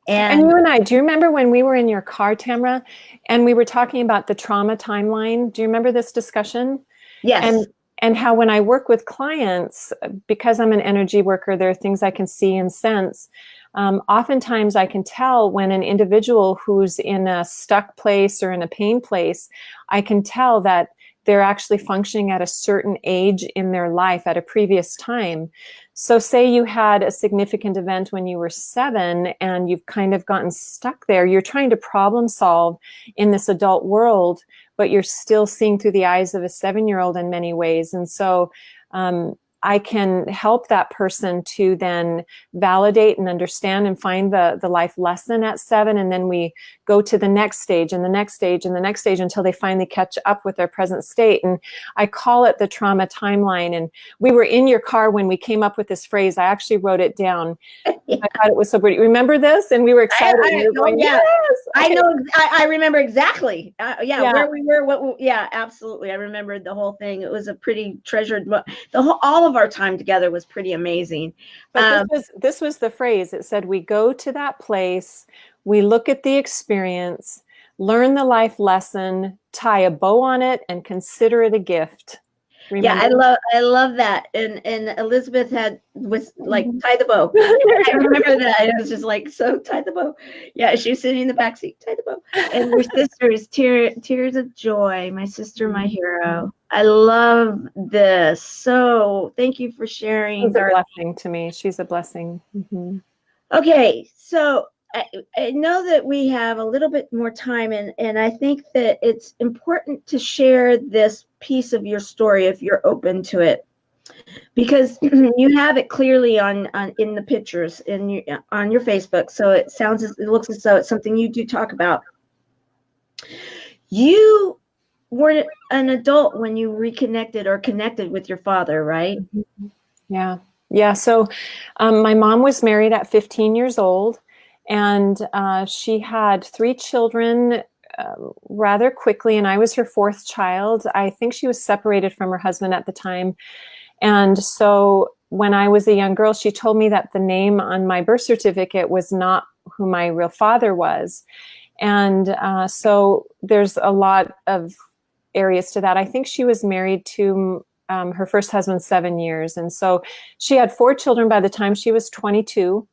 And you and I, do you remember when we were in your car, Tamara, and we were talking about the trauma timeline? Do you remember this discussion? Yes. And how when I work with clients, because I'm an energy worker, there are things I can see and sense. Oftentimes I can tell when an individual who's in a stuck place or in a pain place, I can tell that they're actually functioning at a certain age in their life at a previous time. So say you had a significant event when you were 7 and you've kind of gotten stuck there. You're trying to problem solve in this adult world, but you're still seeing through the eyes of a 7-year-old in many ways. And so I can help that person to then validate and understand and find the life lesson at 7. And then we go to the next stage and the next stage and the next stage until they finally catch up with their present state. And I call it the trauma timeline. And we were in your car when we came up with this phrase. I actually wrote it down. Yeah. I thought it was so pretty. Remember this? And we were excited. Yes. I know. I remember exactly. Where we were. Absolutely. I remembered the whole thing. It was a pretty treasured. All of our time together was pretty amazing. But this was the phrase. It said, we go to that place, we look at the experience, learn the life lesson, tie a bow on it, and consider it a gift. Yeah, remember. I love that. And Elizabeth was like Mhm. tie the bow. I remember that. It was just like, so tie the bow. Yeah, she was sitting in the back seat, tie the bow. And your sister is tears of joy. My sister, my hero. I love this. So thank you for sharing, She's a Darlene. blessing to me. She's a blessing. Mm-hmm. Okay, so I know that we have a little bit more time, and I think that it's important to share this piece of your story if you're open to it, because you have it clearly on in the pictures on your Facebook. So it looks as though it's something you do talk about. You were an adult when you reconnected or connected with your father, right? Mm-hmm. Yeah. Yeah. So my mom was married at 15 years old, and she had 3 children rather quickly, and I was her 4th child. I think she was separated from her husband at the time. And so when I was a young girl, she told me that the name on my birth certificate was not who my real father was. And so there's a lot of areas to that. I think she was married to her first husband 7 years. And so she had 4 children by the time she was 22.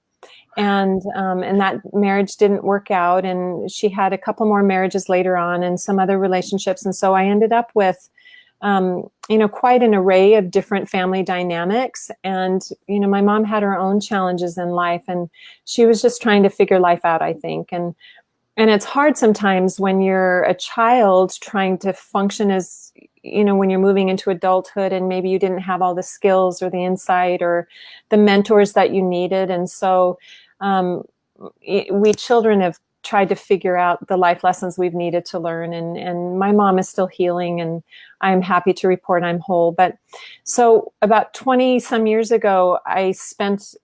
And that marriage didn't work out. And she had a couple more marriages later on and some other relationships. And so I ended up with, quite an array of different family dynamics. And, my mom had her own challenges in life, and she was just trying to figure life out, I think. And it's hard sometimes when you're a child trying to function as, when you're moving into adulthood, and maybe you didn't have all the skills or the insight or the mentors that you needed. And so we children have tried to figure out the life lessons we've needed to learn. And my mom is still healing, and I'm happy to report I'm whole. But so about 20 some years ago, I spent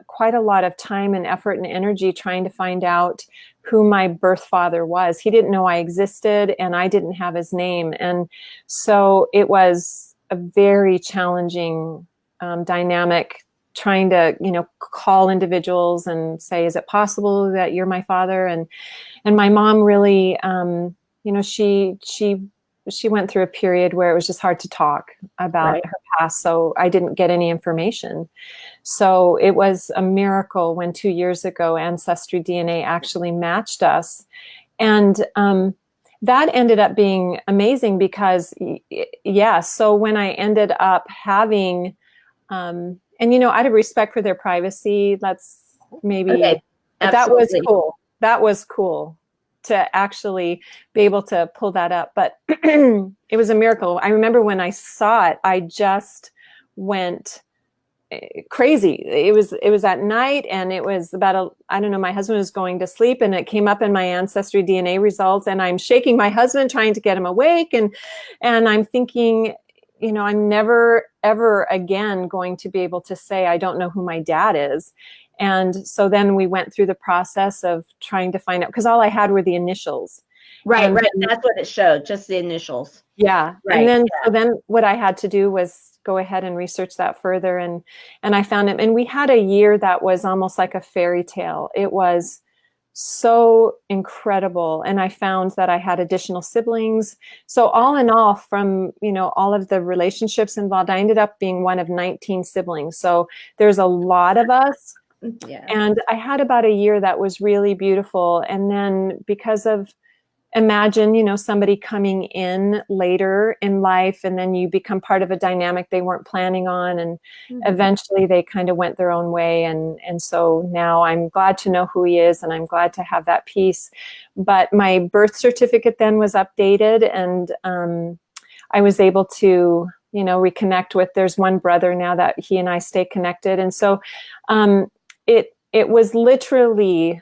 quite a lot of time and effort and energy trying to find out who my birth father was. He didn't know I existed, and I didn't have his name. And so it was a very challenging dynamic, trying to, call individuals and say, is it possible that you're my father? And my mom really, she went through a period where it was just hard to talk about her past. So I didn't get any information. So it was a miracle when 2 years ago, Ancestry DNA actually matched us. And that ended up being amazing because, so when I ended up having, and, out of respect for their privacy, let's maybe, Okay. but that was cool. That was cool to actually be able to pull that up. But it was a miracle. I remember when I saw it, I just went crazy. It was at night, and it was about my husband was going to sleep, and it came up in my Ancestry DNA results, and I'm shaking my husband, trying to get him awake. And I'm thinking, I'm never, ever again going to be able to say, I don't know who my dad is. And so then we went through the process of trying to find out, because all I had were the initials. Right. That's what it showed, just the initials. Yeah. Right. And then, so then what I had to do was go ahead and research that further. And I found it. And we had a year that was almost like a fairy tale. It was so incredible. And I found that I had additional siblings. So all in all, from, all of the relationships involved, I ended up being one of 19 siblings. So there's a lot of us. Yeah. And I had about a year that was really beautiful. And then because of, imagine, somebody coming in later in life, and then you become part of a dynamic they weren't planning on. And eventually they kind of went their own way. And so now I'm glad to know who he is, and I'm glad to have that peace. But my birth certificate then was updated, and I was able to, reconnect with, there's one brother now that he and I stay connected. And so it was literally,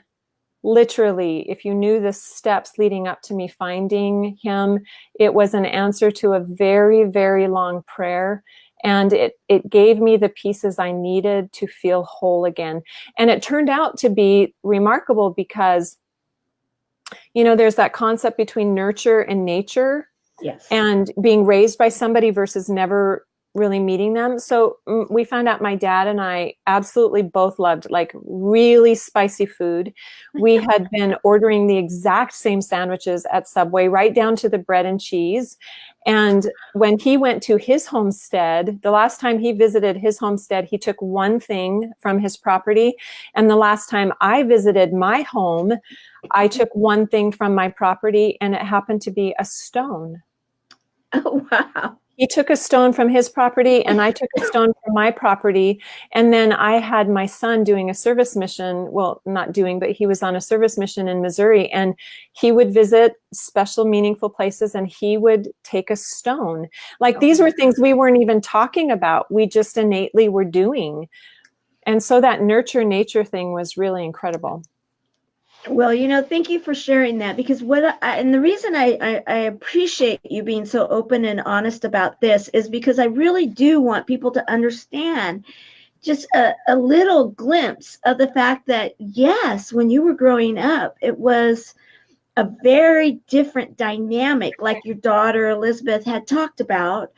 if you knew the steps leading up to me finding him, it was an answer to a very, very long prayer. And it gave me the pieces I needed to feel whole again. And it turned out to be remarkable because, there's that concept between nurture and nature. Yes. And being raised by somebody versus never really meeting them. So we found out my dad and I absolutely both loved like really spicy food. We had been ordering the exact same sandwiches at Subway, right down to the bread and cheese. And when he went to his homestead, the last time he visited his homestead, he took one thing from his property. And the last time I visited my home, I took one thing from my property, and it happened to be a stone. Oh, wow. He took a stone from his property and I took a stone from my property. And then I had my son doing a service mission. Well, not doing, but he was on a service mission in Missouri, and he would visit special, meaningful places and he would take a stone. Like these were things we weren't even talking about. We just innately were doing. And so that nurture nature thing was really incredible. Well, thank you for sharing that, because and the reason I appreciate you being so open and honest about this is because I really do want people to understand just a little glimpse of the fact that, yes, when you were growing up, it was a very different dynamic, like your daughter Elizabeth had talked about,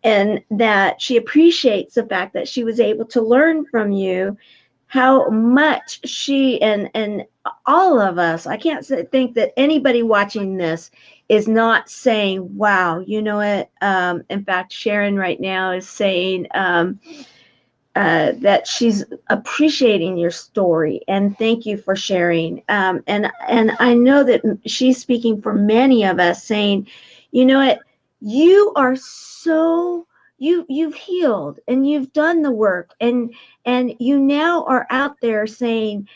and that she appreciates the fact that she was able to learn from you how much she and all of us, I can't think that anybody watching this is not saying, wow, you know what? In fact, Sharon right now is saying that she's appreciating your story, and thank you for sharing. And I know that she's speaking for many of us, saying, you know what? You are so you've healed and you've done the work, and you now are out there saying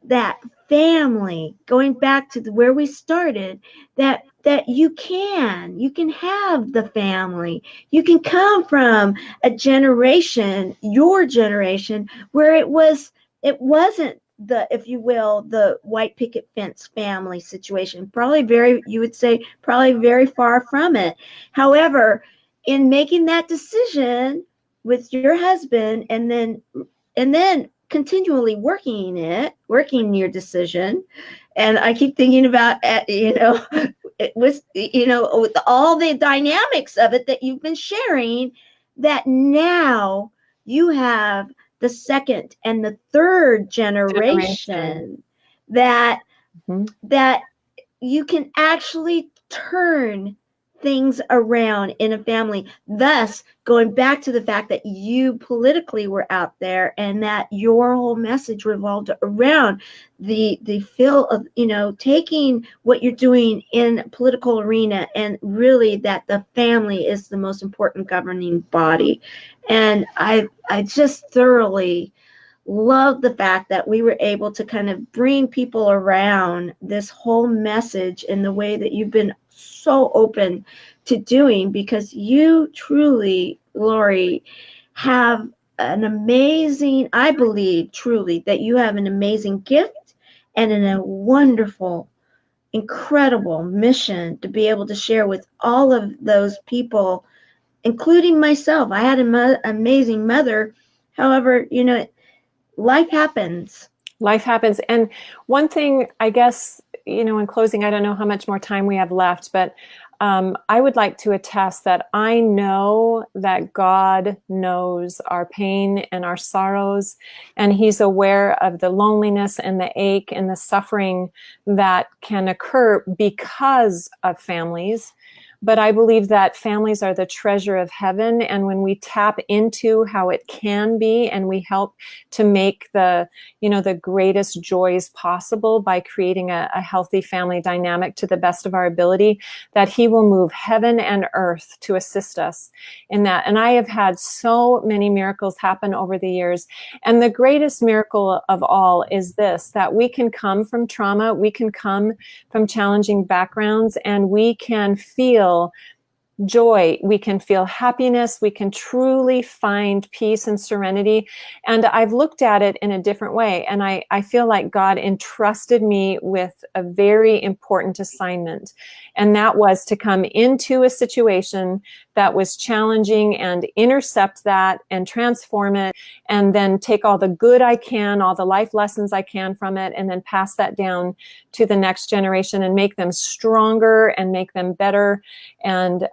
that family, going back to where we started, that you can have the family. You can come from a generation, your generation, where it wasn't the, if you will, the white picket fence family situation. You would say probably very far from it. However, in making that decision with your husband, and then continually working your decision. And I keep thinking about, it was, with all the dynamics of it that you've been sharing, that now you have the second and the third generation. that that you can actually turn things around in a family, thus going back to the fact that you politically were out there, and that your whole message revolved around the feel of taking what you're doing in political arena, and really that the family is the most important governing body. And I just thoroughly love the fact that we were able to kind of bring people around this whole message in the way that you've been so open to doing, because you truly, Lorrie, have an amazing, I believe truly that you have an amazing gift and a wonderful, incredible mission to be able to share with all of those people, including myself. I had an amazing mother. However, life happens. Life happens. And one thing, I guess, in closing, I don't know how much more time we have left, but I would like to attest that I know that God knows our pain and our sorrows, and He's aware of the loneliness and the ache and the suffering that can occur because of families. But I believe that families are the treasure of heaven. And when we tap into how it can be, and we help to make the greatest joys possible by creating a healthy family dynamic to the best of our ability, that He will move heaven and earth to assist us in that. And I have had so many miracles happen over the years. And the greatest miracle of all is this, that we can come from trauma, we can come from challenging backgrounds, and we can feel joy, we can feel happiness, we can truly find peace and serenity. And I've looked at it in a different way. And I feel like God entrusted me with a very important assignment. And that was to come into a situation that was challenging and intercept that and transform it, and then take all the good I can, all the life lessons I can from it, and then pass that down to the next generation and make them stronger and make them better. And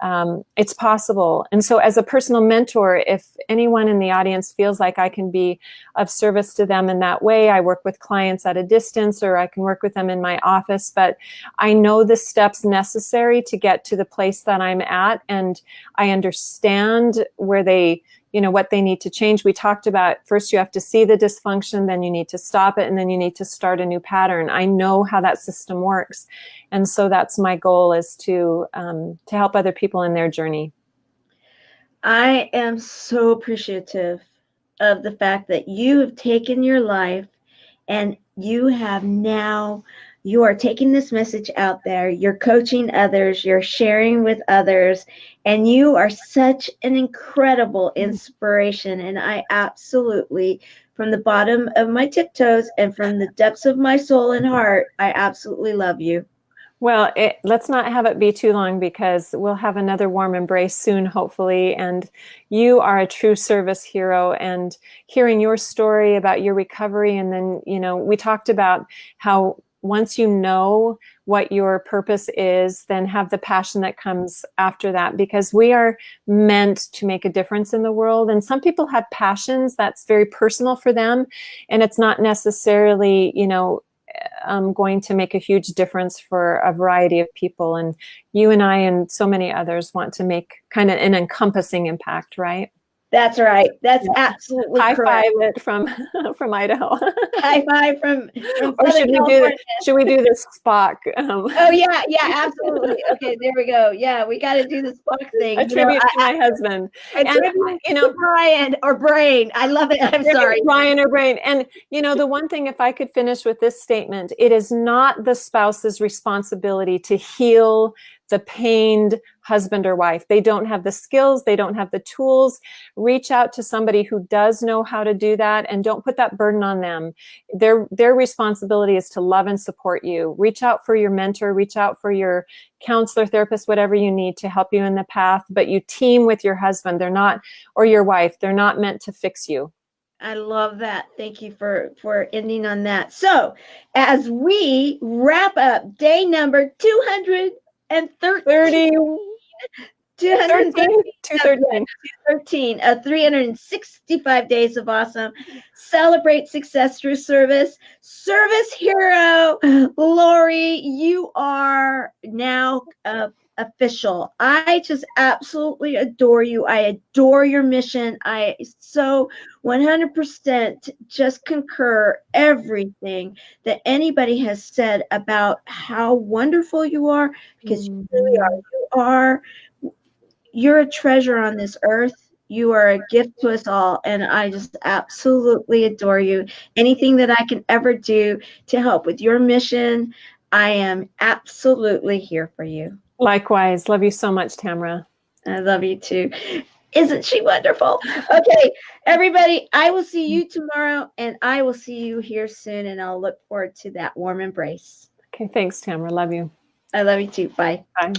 it's possible. And so as a personal mentor, if anyone in the audience feels like I can be of service to them in that way, I work with clients at a distance, or I can work with them in my office, but I know the steps necessary to get to the place that I'm at, and I understand where they, what they need to change. We talked about first you have to see the dysfunction, then you need to stop it, and then you need to start a new pattern. I know how that system works. And so that's my goal, is to help other people in their journey. I am so appreciative of the fact that you have taken your life and you are taking this message out there. You're coaching others, you're sharing with others, and you are such an incredible inspiration. And I absolutely, from the bottom of my tiptoes and from the depths of my soul and heart, I absolutely love you. Well, let's not have it be too long, because we'll have another warm embrace soon, hopefully. And you are a true service hero, and hearing your story about your recovery. And then, we talked about how once you know what your purpose is, then have the passion that comes after that, because we are meant to make a difference in the world. And some people have passions that's very personal for them, and it's not necessarily, going to make a huge difference for a variety of people. And you and I and so many others want to make kind of an encompassing impact, right? That's right. That's absolutely high correct. five it from Idaho. High five from or should we do this Spock? Oh yeah, absolutely. Okay, there we go. Yeah, we got to do the Spock thing. A tribute to my husband. A tribute to Brian or Brain. I love it. I'm sorry. Brian or Brain. And the one thing, if I could finish with this statement, it is not the spouse's responsibility to heal the pained husband or wife. They don't have the skills. They don't have the tools. Reach out to somebody who does know how to do that, and don't put that burden on them. Their responsibility is to love and support you. Reach out for your mentor, reach out for your counselor, therapist, whatever you need to help you in the path, but you team with your husband. They're not, or your wife. They're not meant to fix you. I love that. Thank you for ending on that. So as we wrap up day number 213, 213 of 365 days of awesome. Celebrate success through service. Service hero, Lorrie, you are now official. I just absolutely adore you. I adore your mission. I so 100% just concur everything that anybody has said about how wonderful you are, because you really are. You're a treasure on this earth. You are a gift to us all, and I just absolutely adore you. Anything that I can ever do to help with your mission, I am absolutely here for you. Likewise. Love you so much, Tamara. I love you too. Isn't she wonderful? Okay, everybody, I will see you tomorrow, and I will see you here soon, and I'll look forward to that warm embrace. Okay, thanks, Tamara. Love you. I love you too. Bye. Bye.